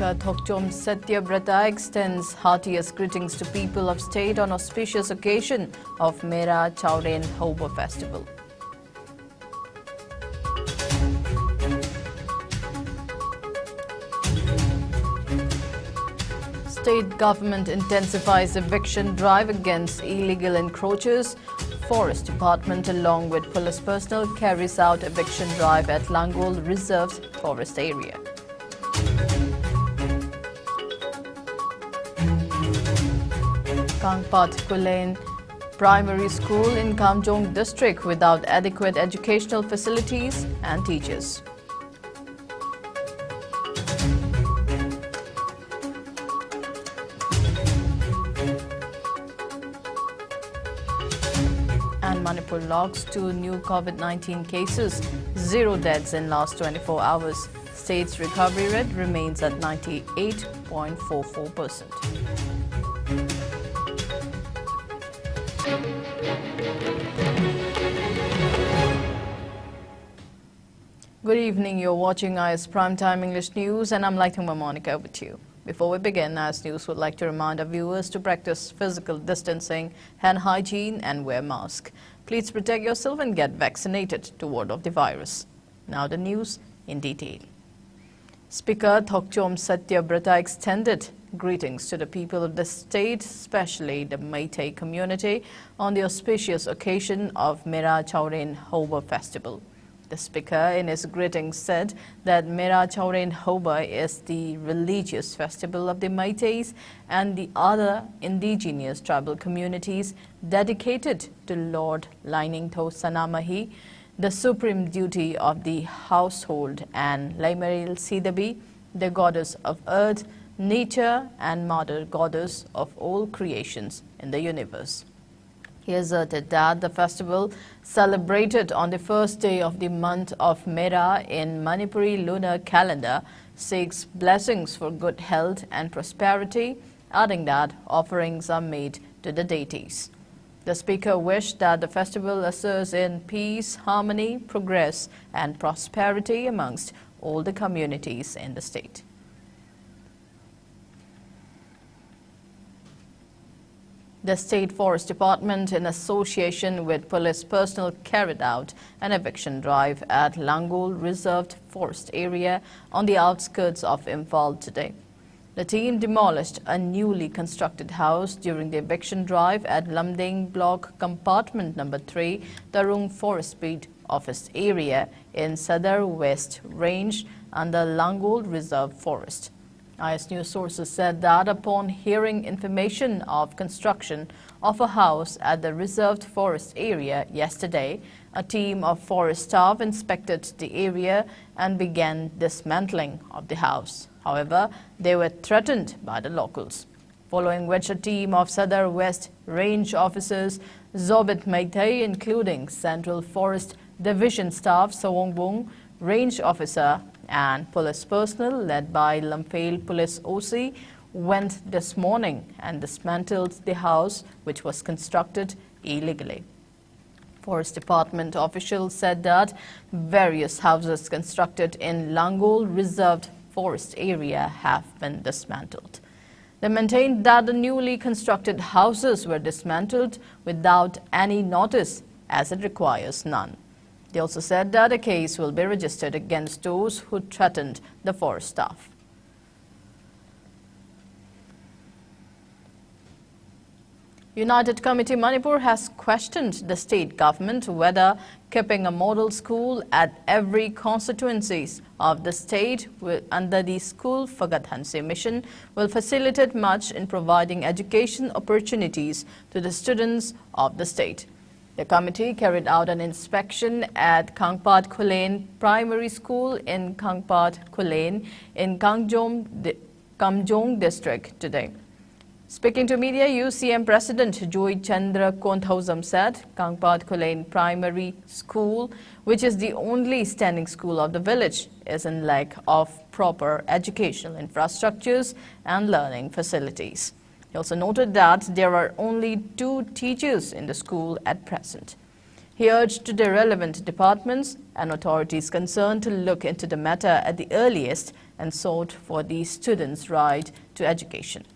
Speaker Thokchom Satyabrata extends heartiest greetings to people of state on auspicious occasion of Mera Chauren Hoba Festival. State government intensifies eviction drive against illegal encroachers. Forest Department along with police personnel carries out eviction drive at Langol Reserved Forest area. Kangpat Kulen Primary School in Kamjong district without adequate educational facilities and teachers. And Manipur logs 2 new COVID-19 cases, 0 deaths in last 24 hours. State's recovery rate remains at 98.44%. Good evening, you're watching IS Primetime English News and I'm LAITHANGBAM MONIKA with you. Before we begin, IS News would like to remind our viewers to practice physical distancing, hand hygiene and wear mask. Please protect yourself and get vaccinated to ward off the virus. Now the news in detail. Speaker Thokchom Satyabrata extended greetings to the people of the state, especially the Meitei community, on the auspicious occasion of Mera Chauren Hoba Festival. The speaker in his greetings said that Mera Chauren Hoba is the religious festival of the Meiteis and the other indigenous tribal communities dedicated to Lord Lainingtho Sanamahi, the supreme duty of the household, and Laimaril Sidabi, the goddess of earth, nature and mother goddess of all creations in the universe. He asserted that the festival, celebrated on the first day of the month of Mera in Manipuri lunar calendar, seeks blessings for good health and prosperity, adding that offerings are made to the deities. The speaker wished that the festival ushers in peace, harmony, progress and prosperity amongst all the communities in the state. The State Forest Department, in association with police personnel, carried out an eviction drive at Langol Reserved Forest area on the outskirts of Imphal today. The team demolished a newly constructed house during the eviction drive at Lamding Block Compartment Number 3, Tarung Forest Speed Office area in Sadar West Range under Langol Reserve Forest. IS News sources said that upon hearing information of construction of a house at the reserved forest area yesterday, a team of forest staff inspected the area and began dismantling of the house. However, they were threatened by the locals, following which a team of Sadar West Range officers, Zobit Meitei, including Central Forest Division staff Sawongbong, Range Officer and police personnel led by Lamphale Police OC went this morning and dismantled the house which was constructed illegally. Forest Department officials said that various houses constructed in Langol Reserved Forest area have been dismantled. They maintained that the newly constructed houses were dismantled without any notice as it requires none. They also said that a case will be registered against those who threatened the forest staff. United Committee Manipur has questioned the state government whether keeping a model school at every constituencies of the state under the School Fagathanse mission will facilitate much in providing education opportunities to the students of the state. The committee carried out an inspection at Kangpat Kulen Primary School in Kangpat Kulen in Kamjong district today. Speaking to media, UCM President Joy Chandra Konthausam said Kangpat Kulen Primary School, which is the only standing school of the village, is in lack of proper educational infrastructures and learning facilities. He also noted that there are only 2 teachers in the school at present. He urged the relevant departments and authorities concerned to look into the matter at the earliest and sought for these students' right to education.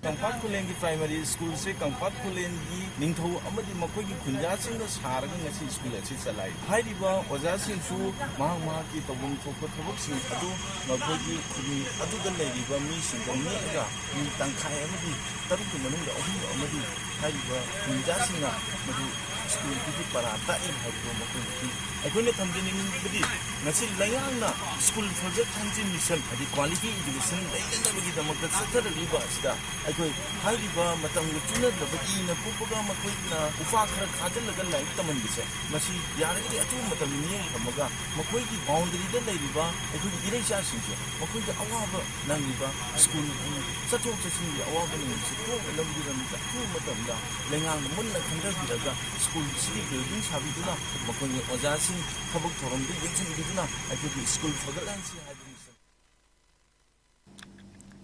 Kangpat Kulen की primary school से कंपात कुलेन की निंथौ अमदी मकोई की खुंजा Singh सारग ngasi school अच्छी चलाई हाइरिबा ओजा सिंह सु मांग मांग की तबुम थोको थबक सिंह अदु मकोई की खुनी अदु द लेरिबा मी सिंह नेगा मी तंखाय अमदी तरुक की मनुंग अहुम अमदी हाइरिबा खुंजा सिंह मदु स्कूल की पराता इन हाइरिबा मकोई की अखोने थमदिनिंग बदी ngasi layangna स्कूल प्रोजेक्ट थांजी मिशन अदि क्वालिटी एजुकेशन लेनबगी दमक सथर रिबा सिदा अखोई हाइरिबा मतंग चुना दबगी न पुपगा मकोइना उफा खर खाजल लगन लाइक तमन बिसे मसी यारगी अतु मतम नि हमगा मकोई की बाउंड्री द लेरिबा अखोई इरेसा सिंजे मकोई की अवाब नंगिबा स्कूल की सथोक ससिंग अवाब नि सिको लंबी रमी तु मतमदा लेंगांग मुन्न खंडर बिरगा स्कूल सी बिल्डिंग साबिदुना मकोई ओजासिंग थबक थोरम दि यंसन बिदुना अखोई स्कूल फगलांसी हाइबि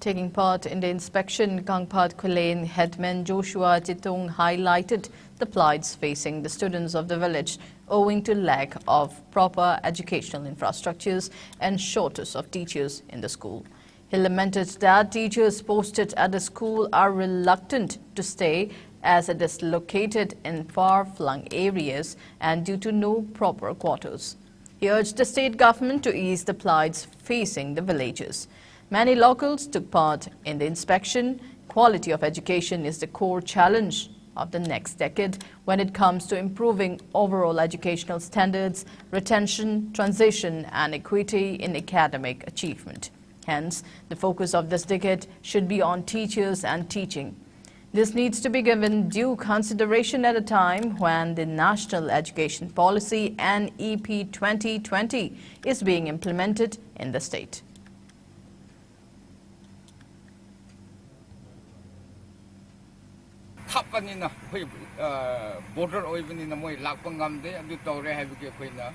Taking part in the inspection, Gangpat Kulen headman Joshua Chitung highlighted the plights facing the students of the village owing to lack of proper educational infrastructures and shortage of teachers in the school. He lamented that teachers posted at the school are reluctant to stay as it is located in far-flung areas and due to no proper quarters. He urged the state government to ease the plights facing the villagers. Many locals took part in the inspection. Quality of education is the core challenge of the next decade when it comes to improving overall educational standards, retention, transition and equity in academic achievement. Hence, the focus of this decade should be on teachers and teaching. This needs to be given due consideration at a time when the National Education Policy NEP 2020 is being implemented in the state. ꯊꯞꯄꯅꯤꯅ ꯑꯩꯈꯣꯏ border ꯑꯣꯏꯕꯅꯤꯅ ꯃꯣꯏ ꯂꯥꯛꯄ ꯉꯝꯗꯦ ꯑꯗꯨ ꯇꯧꯔꯦ ꯍꯥꯏꯕꯒꯤ ꯑꯩꯈꯣꯏꯅ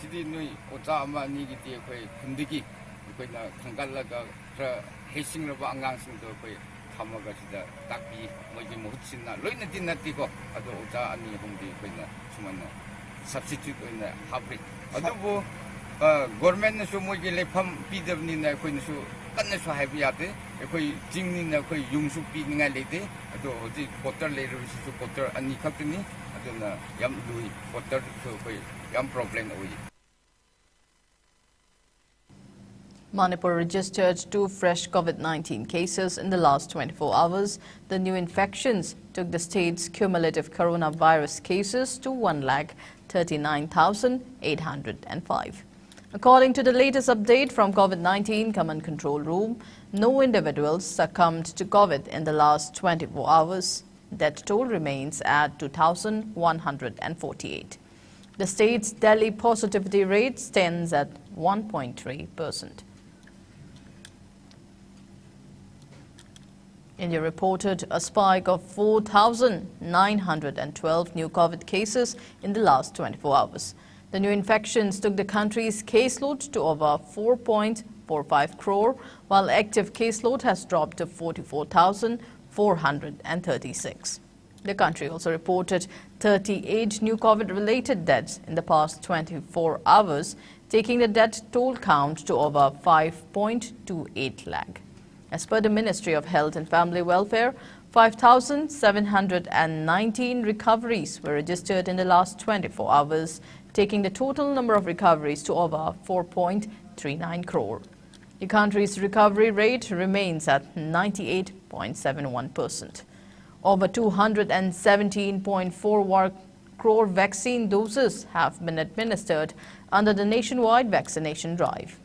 ꯁꯤꯗꯤ ꯅꯣꯏ ꯑꯣꯖꯥ ꯑꯃ ꯑꯅꯤꯒꯤꯗꯤ ꯑꯩꯈꯣꯏ ꯈꯨꯟꯗꯒꯤ ꯑꯩꯈꯣꯏꯅ ꯈꯪꯒꯠꯂꯒ ꯈꯔ ꯍꯩꯁꯤꯡꯔꯕ ꯑꯉꯥꯡꯁꯤꯡꯗꯣ ꯑꯩꯈꯣꯏ ꯊꯝꯃꯒ ꯁꯤꯗ ꯇꯥꯛꯄꯤ ꯃꯣꯏꯒꯤ ꯃꯍꯨꯠ ꯁꯤꯟꯅ ꯂꯣꯏꯅꯗꯤ ꯅꯠꯇꯦꯀꯣ ꯑꯗꯣ ꯑꯣꯖꯥ ꯑꯅꯤ ꯑꯍꯨꯝꯗꯤ ꯑꯩꯈꯣꯏꯅ ꯁꯨꯃꯥꯏꯅ ꯁꯕꯁꯇꯤꯇ꯭ꯌꯨꯠ ꯑꯣꯏꯅ ꯍꯥꯞꯄꯤ ꯑꯗꯨꯕꯨ ꯒꯣꯔꯃꯦꯟꯅꯁꯨ ꯃꯣꯏꯒꯤ ꯂꯩꯐꯝ ꯄꯤꯗꯕꯅꯤꯅ ꯑꯩꯈꯣꯏꯅꯁꯨ ꯀꯟꯅꯁꯨ ꯍꯥꯏꯕ ꯌꯥꯗꯦ ꯑꯩꯈꯣꯏ ꯆꯤꯡꯅꯤꯅ ꯑꯩꯈꯣꯏ ꯌꯨꯝꯁꯨ ꯄꯤꯅꯤꯡꯉꯥꯏ ꯂꯩꯇꯦ ꯑꯗꯣ ꯍꯧꯖꯤꯛ ꯀ꯭ꯋꯥꯇꯔ ꯂꯩꯔꯤꯕꯁꯤꯁꯨ ꯀ꯭ꯋꯥꯇꯔ ꯑꯅꯤ ꯈꯛꯇꯅꯤ ꯑꯗꯨꯅ ꯌꯥꯝ ꯂꯨꯏ ꯀ꯭ꯋꯥꯇꯔꯁꯨ ꯑꯩꯈꯣꯏ ꯌꯥꯝ ꯄ꯭ꯔꯣꯕ꯭ꯂꯦꯝ ꯑꯣꯏ. Manipur registered 2 fresh COVID-19 cases in the last 24 hours. The new infections took the state's cumulative coronavirus cases to 1,39,805. According to the latest update from COVID-19 Command Control Room, no individuals succumbed to COVID in the last 24 hours. Death toll remains at 2,148. The state's daily positivity rate stands at 1.3%. India reported a spike of 4,912 new COVID cases in the last 24 hours. The new infections took the country's caseload to over 4.45 crore, while active caseload has dropped to 44,436. The country also reported 38 new COVID-related deaths in the past 24 hours, taking the death toll count to over 5.28 lakh. As per the Ministry of Health and Family Welfare, 5,719 recoveries were registered in the last 24 hours, taking the total number of recoveries to over 4.39 crore. The country's recovery rate remains at 98.71%. Over 217.4 crore vaccine doses have been administered under the nationwide vaccination drive.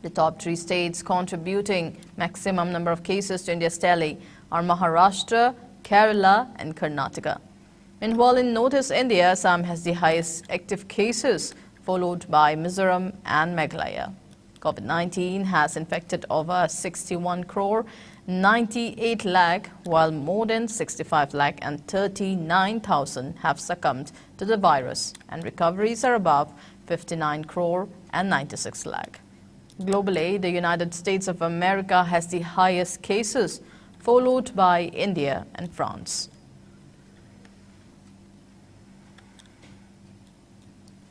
The top 3 states contributing maximum number of cases to India's tally are Maharashtra, Kerala and Karnataka. Meanwhile, in Northeast India, Assam has the highest active cases, followed by Mizoram and Meghalaya. COVID-19 has infected over 61 crore 98 lakh, while more than 65 lakh and 39,000 have succumbed to the virus, and recoveries are above 59 crore and 96 lakh. Globally, the United States of America has the highest cases, followed by India and France.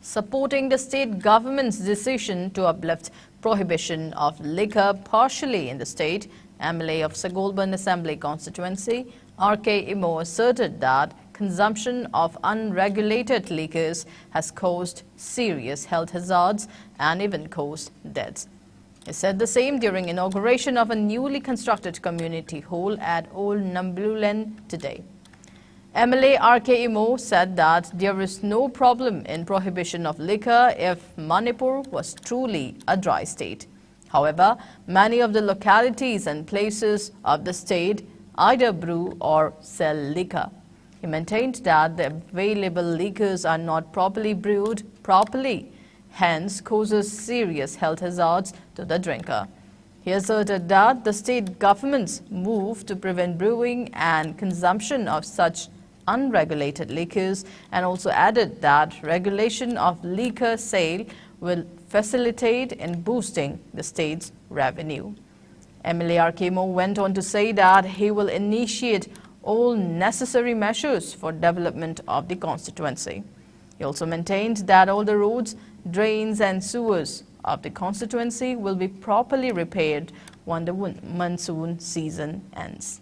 supporting the state government's decision to uplift prohibition of liquor partially in the state, MLA of Sagolban Assembly constituency, R.K. Imo, asserted that consumption of unregulated liquors has caused serious health hazards and even caused deaths. He said the same during inauguration of a newly constructed community hall at Old Namblulen today. MLA R.K. Imo said that there is no problem in prohibition of liquor if Manipur was truly a dry state. However, many of the localities and places of the state either brew or sell liquor. He maintained that the available liquors are not properly brewed properly, hence causes serious health hazards to the drinker. He asserted that the state government's move to prevent brewing and consumption of such unregulated liquors, and also added that regulation of liquor sale will facilitate in boosting the state's revenue. MLA R.K. Imo went on to say that he will initiate all necessary measures for development of the constituency. He also maintained that all the roads, drains and sewers of the constituency will be properly repaired when the monsoon season ends.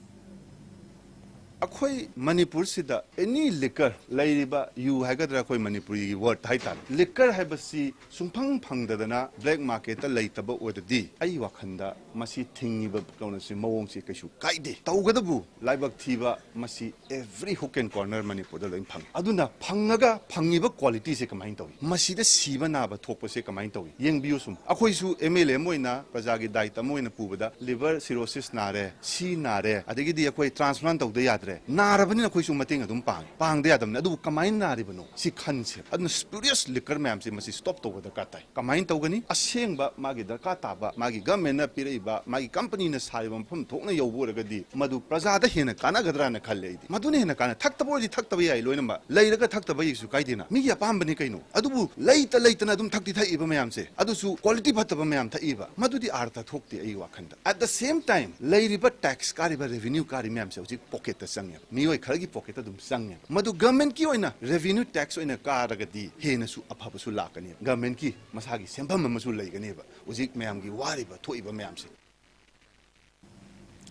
Akhoi Manipur sida any liquor lairiba you hagadra akhoi Manipuri word haitan liquor habasi sungphang phangdadana black market ta leitaba odadi ai wakhanda masi thingiba kaunasi mawong si kaisu kaide tawgadabu laibak thiba masi every hook and corner Manipur da loin phang aduna phangaga phangiba quality se kamain tawi masi da siba na ba thokpa se kamain tawi yengbiu sum akhoi su MLA moina prajagi daita moina pubada liver cirrhosis nare si nare adigi di akhoi transplant tawda yadre Narabani Kuisu Mating Adum Pang de Adam Nadu Kamain Naribano, si concept, and spurious liquor mams must stop over the Katai. Kamain Togani, a singba, Magi the Kataba, Magi Gamena Piriba, Magi company in a Saivam from Tona Yogadi, Madu Prazada Hina, Kanagadrana Kaladi, Maduna Kana, Taktabodi Taktabaya, Loinama, Later Taktabay Sukaidina, Mia Pambanicano, Adubu, later Adum Taktita Iba Mamse, Adusu, quality Patabam Taiva, Madu the Arta Tokti Iwakanda. At the same time, Lady but tax Kariba revenue Kari Mamse, pocket the Sang. Mio Kargi pocket of Sang. Madu government ki oina revenue tax in a car agadi, Henasu Apasu Lakani, government ki, Masagi, Sempama Masulaganeva, Uzik Mamgi, Wariba, Toiba Mamsi.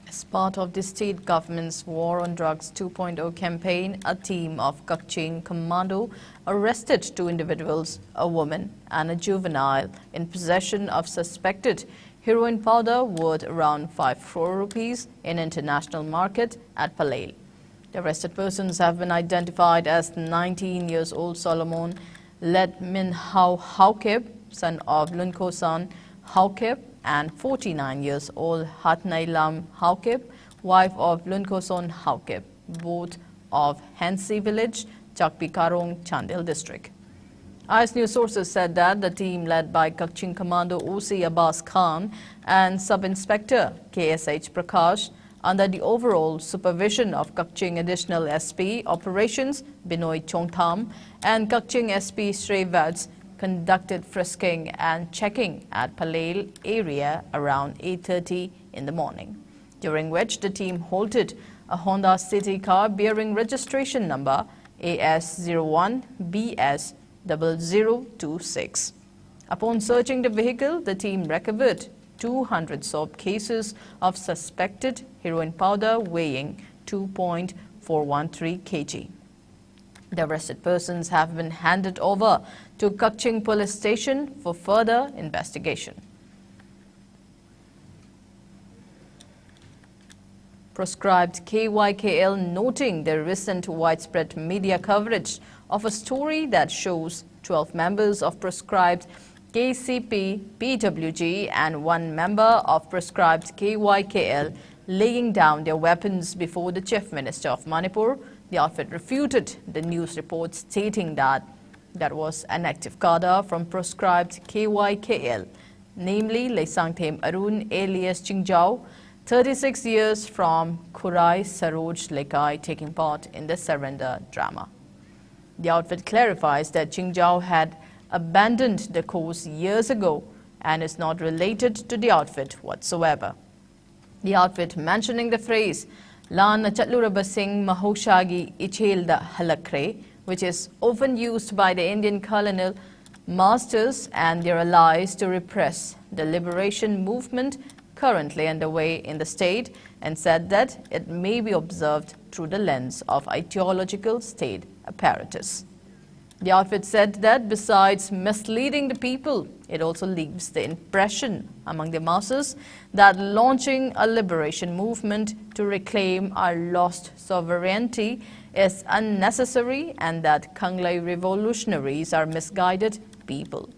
As part of the state government's War on Drugs 2.0 campaign, a team of Kakching Commando arrested 2 individuals, a woman and a juvenile, in possession of suspected heroin powder worth around 5 crore rupees in international market at Palale. The arrested persons have been identified as 19 years old Solomon Let Min Hao Haukeb, son of Lunkosan Haukeb, and 49 years old Hatnai Lam Haukeb, wife of Lunkoson Haukeb, both of Hansi village, Chakpi Karong, Chandel district. IS News sources said that the team led by Kakching Commando OC Abbas Khan and Sub-Inspector KSH Prakash under the overall supervision of Kakching Additional SP Operations Binoy Chongtham and Kakching SP Shrevats conducted frisking and checking at Palale area around 8:30 in the morning, during which the team halted a Honda City car bearing registration number AS01BS0026. Upon searching the vehicle, the team recovered 200 soap cases of suspected heroin powder weighing 2.413 kg. The arrested persons have been handed over to Kakching Police Station for further investigation. Proscribed KYKL noting the recent widespread media coverage of a story that shows 12 members of proscribed KCP, PWG and 1 member of proscribed KYKL laying down their weapons before the Chief Minister of Manipur. The outfit refuted the news report stating that was an active cadre from proscribed KYKL, namely Leisangthem Arun alias Chingjao, 36 years from Kurai Saroj Lekai, taking part in the surrender drama. The outfit clarifies that Chingjao had abandoned the course years ago and is not related to the outfit whatsoever. The outfit mentioning the phrase Lan Chatluraba Singh Mahoshagi Ichilda Halakre, which is often used by the Indian Colonial masters and their allies to repress the liberation movement currently underway in the state and said that it may be observed through the lens of ideological state apparatus. The outfit said that besides misleading the people, it also leaves the impression among the masses that launching a liberation movement to reclaim our lost sovereignty is unnecessary and that Kanglei revolutionaries are misguided people.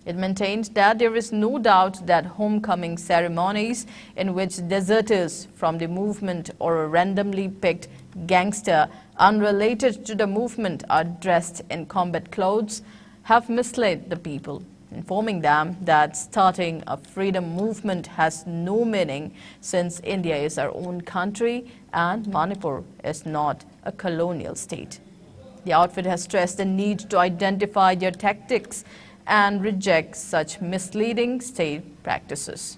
It maintained that there is no doubt that homecoming ceremonies in which deserters from the movement or a randomly picked gangster unrelated to the movement are dressed in combat clothes have misled the people, informing them that starting a freedom movement has no meaning since India is our own country and Manipur is not a colonial state. The outfit has stressed the need to identify their tactics and reject such misleading state practices.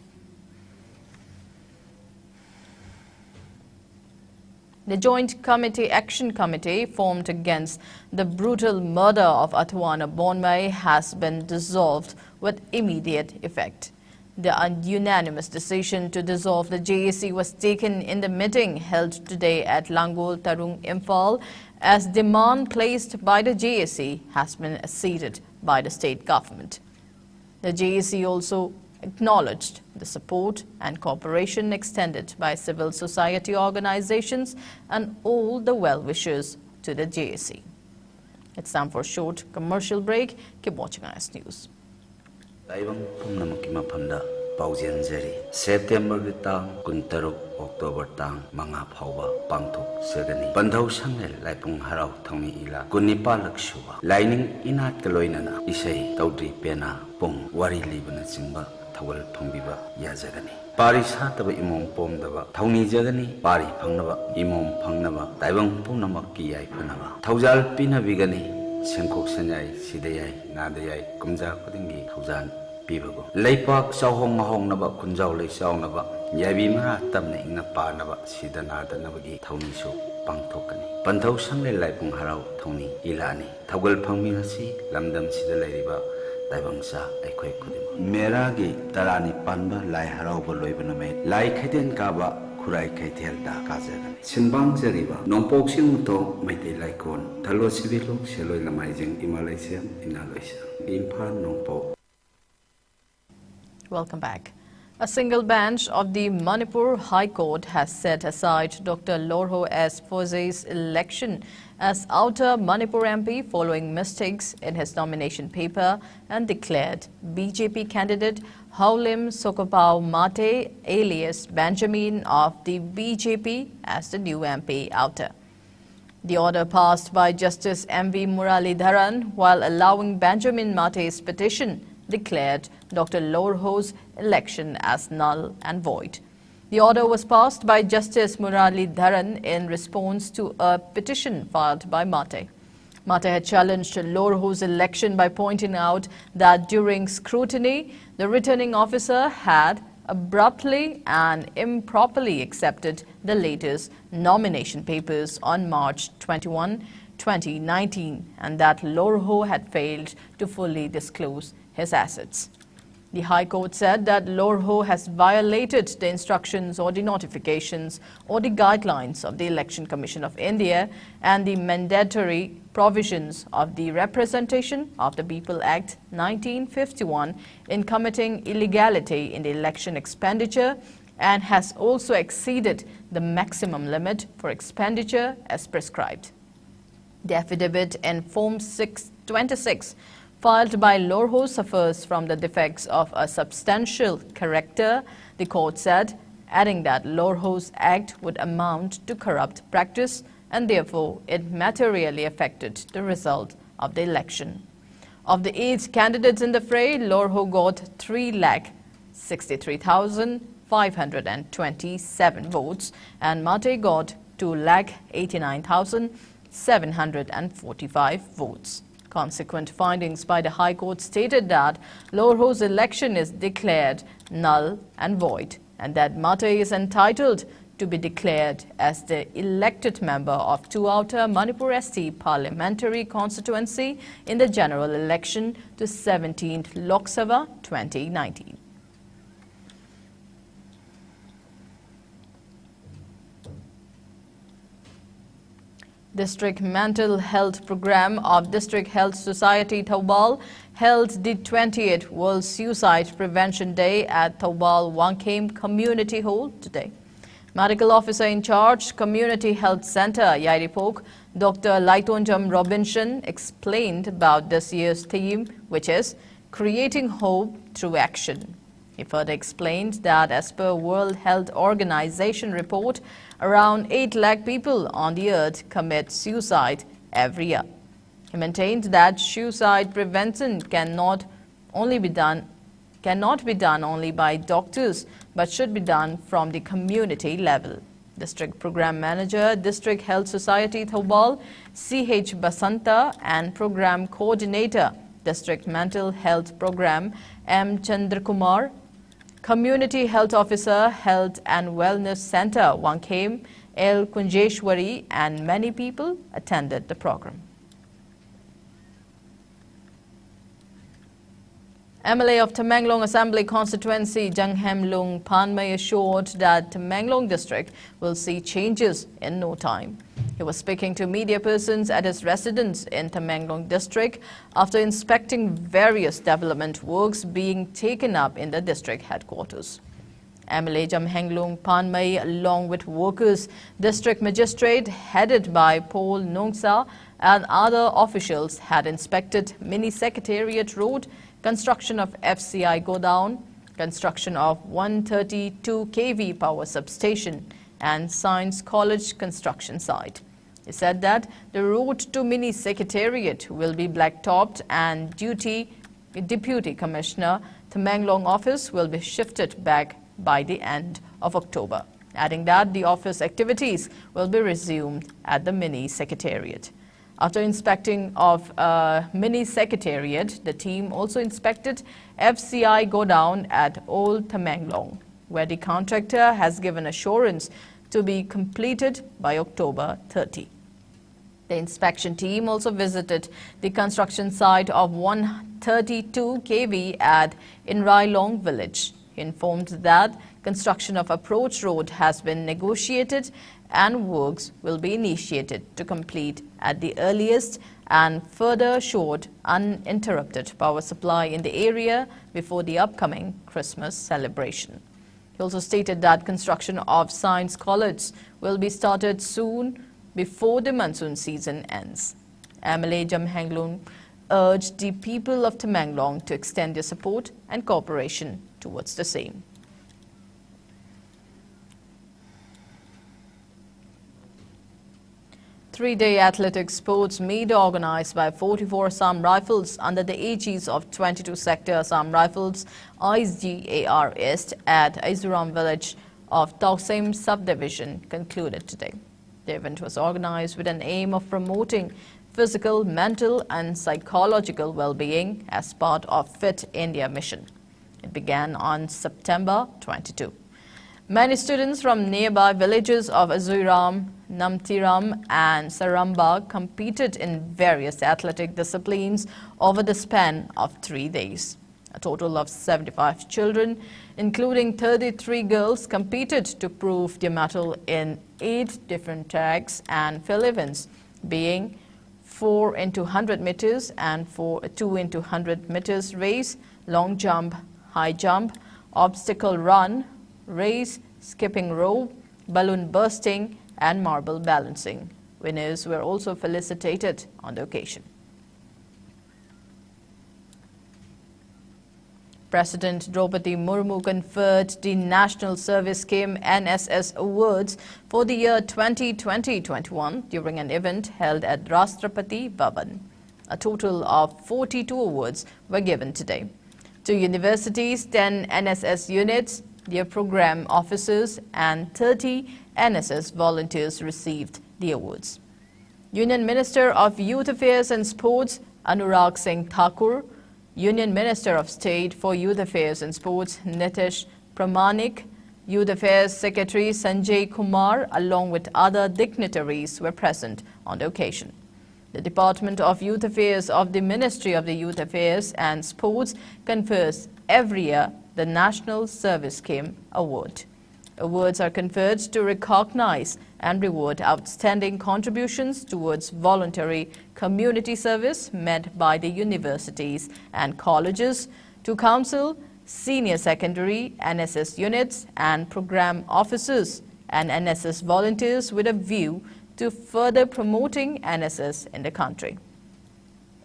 The Joint Action Committee formed against the brutal murder of Atwana Bonmai has been dissolved with immediate effect. The unanimous decision to dissolve the JAC was taken in the meeting held today at Langol Tarung Imphal as demand placed by the JAC has been acceded by the state government. The JAC also acknowledged the support and cooperation extended by civil society organizations and all the well-wishers to the JAC. It's time for a short commercial break. Keep watching IS News. September tang kuntaruk October tang mga phawa pangthok segani bandhau sangnel laipung harau thongni ila kunipa lakshuwa lining inat kaloina na isai taudri pena pung wari libana chingba thawal thongbiba yajagani pari sataba imom pomdaba thongni jagani pari phangnaba imom phangnaba taibang punamak ki yai phanaba thaujal pinabigani sengkok sanjai sidayai nadayai kumja khudingi thaujan Pibago. Laipak Sahong Mahong Naba Kunjau Lay Sao Naba Yabi Mara Tamne Ina Pa Naba Sidana Nabagi Tony Show Pangtokani. Pantau Sangle Laipung Harau Tony Ilani. Toggle Pangminasi Lamdam Sida Lariba Daibangsa Equi Kudim. Meragi Tarani Panba Lai Harau Boloibaname Lai Katen Kaba Kurai Kaitelda Kazagan. Sinbang Zariba Non Poxing to Mete Laikon Talo Civilo Sheloi Lamizing Imalaysia Inaloisa. Impan Non Po. Welcome back. A single bench of the Manipur High Court has set aside Dr. Lorho S. Foze's election as outer Manipur MP following mistakes in his nomination paper and declared BJP candidate Haulim Sokopao Mate alias Benjamin of the BJP as the new MP outer. The order passed by Justice M.V. Muralidharan while allowing Benjamin Mate's petition declared Dr. Lorho's election as null and void. The order was passed by Justice Muralidharan in response to a petition filed by Mate. Mate had challenged Lorho's election by pointing out that during scrutiny, the returning officer had abruptly and improperly accepted the latest nomination papers on March 21, 2019, and that Lorho had failed to fully disclose his assets. The High Court said that Lorho has violated the instructions or the notifications or the guidelines of the Election Commission of India and the mandatory provisions of the Representation of the People Act 1951 in committing illegality in the election expenditure and has also exceeded the maximum limit for expenditure as prescribed. The affidavit in Form 626 filed by Lorho suffers from the defects of a substantial character, the court said, adding that Lorho's act would amount to corrupt practice and therefore it materially affected the result of the election. Of the 8 candidates in the fray, Lorho got 3,63,527 votes and Mate got 2,89,745 votes. Consequent findings by the High Court stated that Lorho's election is declared null and void and that Mate is entitled to be declared as the elected member of Tuauta Manipur ST parliamentary constituency in the general election to 17th Lok Sabha 2019. District Mental Health Program of District Health Society Thoubal held the 20th World Suicide Prevention Day at Thoubal Wangkhem Community Hall today. Medical Officer in Charge, Community Health Center, Yairipok, Dr. LAITHANGBAM Robinson explained about this year's theme, which is Creating Hope Through Action. He further explained that as per World Health Organization report, around 8 lakh people on the earth commit suicide every year. He maintained that suicide prevention cannot be done only by doctors, but should be done from the community level. District Program Manager, District Health Society Thoubal, C.H. Basanta, and Program Coordinator, District Mental Health Program, M. Chandrakumar, Community Health Officer, Health and Wellness Center, Wangkhem, L. Kunjeshwari, and many people attended the program. MLA of Tamenglong Assembly Constituency, Janghemlung Panmay assured that Tamenglong District will see changes in no time. He was speaking to media persons at his residence in Tamenglong District after inspecting various development works being taken up in the district headquarters. MLA Jamhenglung Panmay, along with workers, district magistrate headed by Paul Nongsa and other officials, had inspected Mini Secretariat Road, construction of FCI Godown, construction of 132 kV power substation, and Science College construction site. He said that the road to Mini Secretariat will be blacktopped and Deputy Commissioner Tamenglong office will be shifted back by the end of October, adding that the office activities will be resumed at the Mini Secretariat. After inspecting of Mini Secretariat, the team also inspected FCI Godown at Old Tamenglong, where the contractor has given assurance to be completed by October 30. The inspection team also visited the construction site of 132 kV at Inrailong village. He informed that construction of approach road has been negotiated and works will be initiated to complete at the earliest and further assured uninterrupted power supply in the area before the upcoming Christmas celebration. He also stated that construction of Science College will be started soon before the monsoon season ends. MLA Jamhenglung urged the people of Tamenglong to extend their support and cooperation towards the same. Three-day athletic sports meet organized by 44 Assam Rifles under the aegis of 22 Sector Assam Rifles ISGAR East at Izuram village of Tausem subdivision concluded today. The event was organized with an aim of promoting physical, mental and psychological well-being as part of Fit India mission. It began on September 22. Many students from nearby villages of Azuram, Namtiram and Saramba competed in various athletic disciplines over the span of 3 days. A total of 75 children, including 33 girls, competed to prove their mettle in 8 different tracks and field events, being 4 into 100 meters and 2 into 100 meters race, long jump, high jump, obstacle run, race, skipping rope, balloon bursting, and marble balancing. Winners were also felicitated on the occasion. President Draupadi Murmu conferred the National Service Scheme NSS Awards for the year 2020-21 during an event held at Rashtrapati Bhavan. A total of 42 awards were given today. 2 universities, 10 NSS units, their program officers and 30 NSS volunteers received the awards. Union Minister of Youth Affairs and Sports Anurag Singh Thakur, Union Minister of State for Youth Affairs and Sports Nitish Pramanik, Youth Affairs Secretary Sanjay Kumar, along with other dignitaries, were present on the occasion. The Department of Youth Affairs of the Ministry of the Youth Affairs and Sports confers every year the National Service Scheme Award. Awards are conferred to recognize and reward outstanding contributions towards voluntary community service made by the universities and colleges to counsel senior secondary NSS units and program officers and NSS volunteers with a view to further promoting NSS in the country.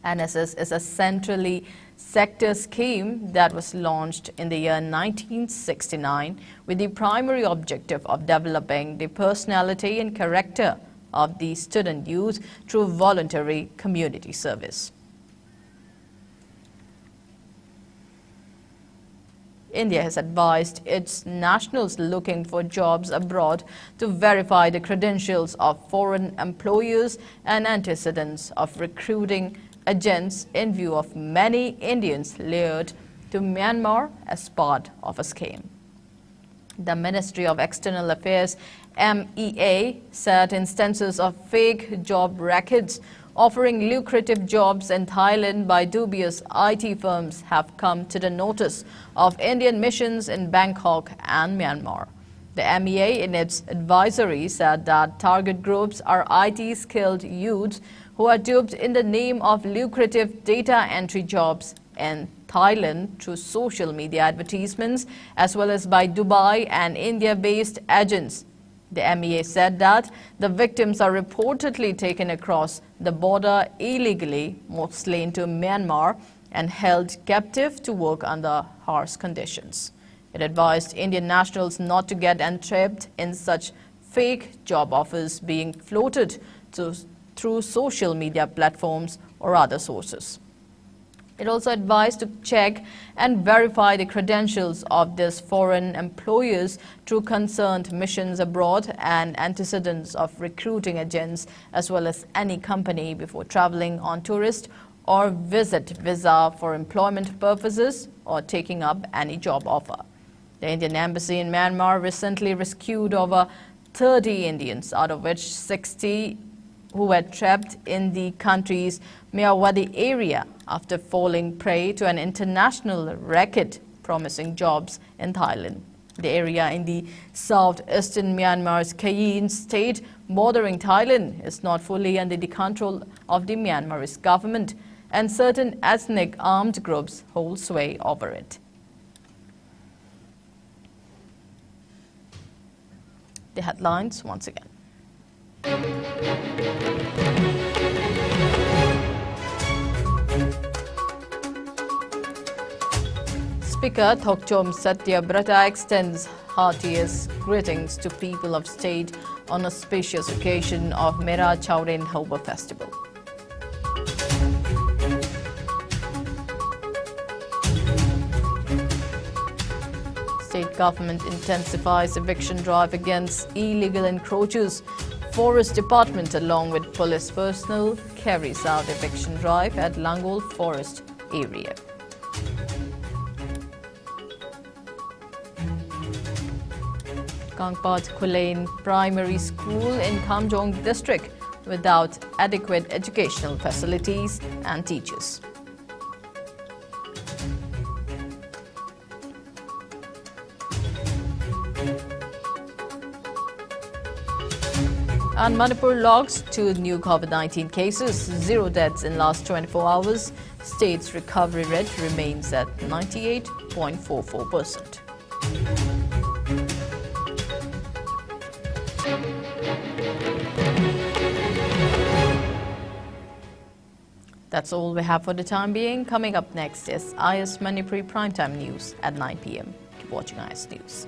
NSS is a centrally sector scheme that was launched in the year 1969 with the primary objective of developing the personality and character of the student youth through voluntary community service. India has advised its nationals looking for jobs abroad to verify the credentials of foreign employers and antecedents of recruiting agents in view of many Indians lured to Myanmar as part of a scheme. The Ministry of External Affairs MEA said instances of fake job records offering lucrative jobs in Thailand by dubious IT firms have come to the notice of Indian missions in Bangkok and Myanmar. The MEA in its advisory said that target groups are IT-skilled youths who are duped in the name of lucrative data entry jobs in Thailand through social media advertisements as well as by Dubai and India-based agents. The MEA said that the victims are reportedly taken across the border illegally, mostly into Myanmar, and held captive to work under harsh conditions. It advised Indian nationals not to get entrapped in such fake job offers being floated through social media platforms or other sources. It also advised to check and verify the credentials of these foreign employers through concerned missions abroad and antecedents of recruiting agents as well as any company before traveling on tourist or visit visa for employment purposes or taking up any job offer. The Indian Embassy in Myanmar recently rescued over 30 Indians, out of which 60 who were trapped in the country's Myawaddy area after falling prey to an international racket promising jobs in Thailand. The area in the southeastern Myanmar's Kayin state bordering Thailand is not fully under the control of the Myanmarese government, and certain ethnic armed groups hold sway over it. The headlines once again. Speaker Thokchom Satyabrata extends heartiest greetings to people of state on auspicious occasion of Mera Chaurin Hoba Festival. State government intensifies eviction drive against illegal encroachers. Forest Department along with police personnel carries out eviction drive at Langol Forest area. Kangpat Kulain Primary School in Kamjong District without adequate educational facilities and teachers. And Manipur logs 2 new COVID-19 cases, 0 deaths in last 24 hours. State's recovery rate remains at 98.44%. That's all we have for the time being. Coming up next is IS Manipuri Primetime News at 9 p.m. Keep watching IS News.